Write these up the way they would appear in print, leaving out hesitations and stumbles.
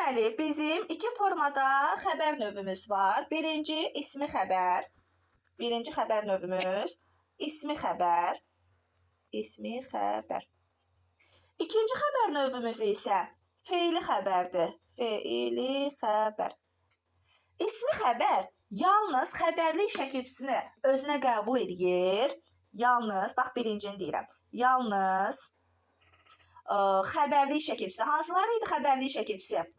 Deməli, bizim iki formada xəbər növümüz var. Birinci ismi xəbər. Birinci xəbər növümüz ismi xəbər. İsmi xəbər. İkinci xəbər növümüz isə fe'li xəbərdir. Fe'li xəbər. İsmi xəbər yalnız xəbərlik şəkilçisini özünə qəbul edir. Yalnız, bax birincini deyirəm. Yalnız xəbərlik şəkilçisi. Hansıları idi xəbərlik şəkilçisi?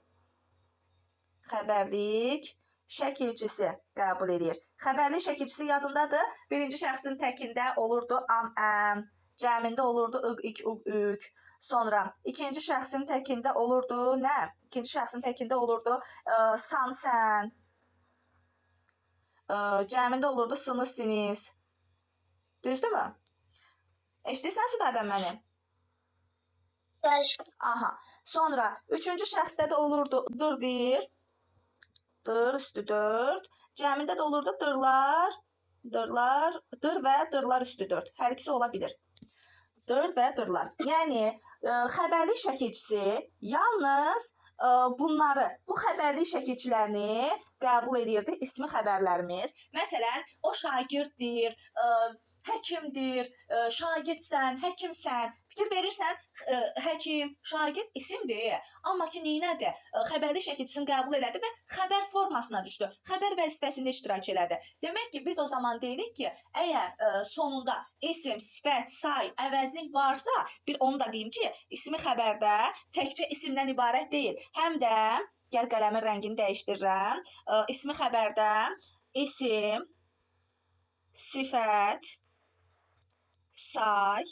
Xəbərlik şəkilçisi qəbul edir. Xəbərlik şəkilçisi yadındadır. Birinci şəxsin təkində olurdu am, cəmində olurdu ıq, ük. Sonra ikinci şəxsin təkində olurdu nə? İkinci şəxsin təkində olurdu san, sən. Cəmində olurdu sını, siniz. Düzdürmü? Eşidirsən Südabən məni? Aha. Sonra üçüncü şəxsdə də olurdu dır deyir. Dır üstü dörd. Cəmində də olurdu dırlar. Dırlar. Dır və dırlar üstü dörd. Hər ikisi ola bilir. Dır və dırlar. Yəni xəbərlik şəkilçisi yalnız bunları, bu xəbərlik şəkilçilərini qəbul edirdi ismi xəbərlərimiz. Məsələn, o şagirddir, həkimdir, şagirdsən, həkimsən. Fikir verirsən, həkim, şagird isimdir. Amma ki, neynədir? Xəbərlik şəkilçisini qəbul elədi və xəbər formasına düşdü. Xəbər vəzifəsində iştirak elədi. Demək ki, biz o zaman deyirik ki, əgər sonunda isim, sifət, say, əvəzlik varsa, bir onu da deyim ki, ismi xəbərdə təkcə isimdən ibarət deyil. Həm də, gəl qələmin rəngini dəyişdirirəm, ismi xəbərdə isim, sifət, say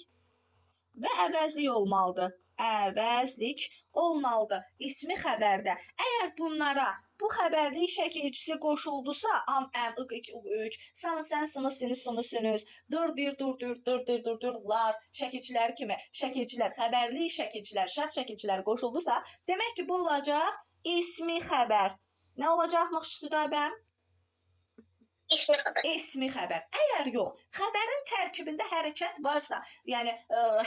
və əvəzlik olmalıdır. Əvəzlik olmalıdır ismi xəbərdə. Əgər bunlara bu xəbərlik şəkilçisi qoşuldusa, am, ıq, ük, san, sən, sını, siniz, sını, sünüz, dırdır, dırdırlar, şəkilçilər kimi, şəkilçilər, xəbərlik şəkilçilər, şəxs şəkilçilər qoşuldusa, demək ki, bu olacaq ismi xəbər. Nə olacaqmış Südabəm? İsmi xəbər. İsmi xəbər. Əgər yox, xəbərin tərkibində hərəkət varsa, yəni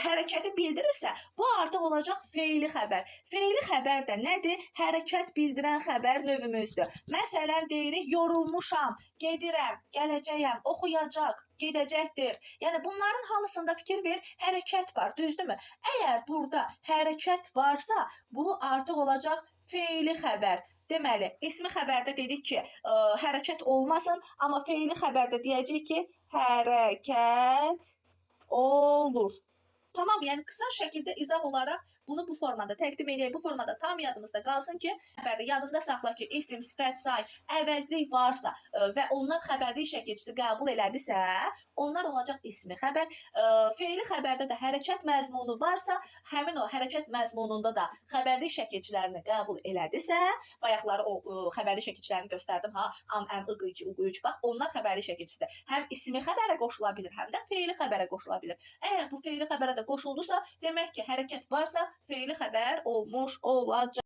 hərəkəti bildirirsə, bu artıq olacaq fe'li xəbər. Fe'li xəbər də nədir? Hərəkət bildirən xəbər növümüzdür. Məsələn, deyirik, yorulmuşam, gedirəm, gələcəyəm, oxuyacaq, gedəcəkdir. Yəni bunların hamısında fikir ver, hərəkət var, düzdürmü? Əgər burada hərəkət varsa, bu artıq olacaq fe'li xəbər. Deməli, ismi xəbərdə dedik ki, hərəkət olmasın, amma fe'li xəbərdə deyəcək ki, hərəkət olur. Tamam, yəni qısa şəkildə izah olaraq bunu bu formada təqdim edək. Bu formada tam yadımızda qalsın ki, xəbərdə yadında saxla ki, isim, sifət, say, əvəzlik varsa və onlar xəbərlik şəkilçisi qəbul elədisə, onlar olacaq ismi xəbər. Fe'li xəbərdə də hərəkət məzmunu varsa, həmin o hərəkət məzmununda da xəbərlik şəkilçilərini qəbul elədisə, bayaqları o xəbərlik şəkilçilərini göstərdim, ha, am, ıq, ük, bax, onlar xəbərlik şəkilçisidir. Həm ismi xəbərə qoşula bilir, həm də fe'li xəbərə qoşula bilir. Əgər bu fe'li xəbərə də qoşuldusa, demək ki, hərəkət varsa, fe'li xəbər olmuş olacaq.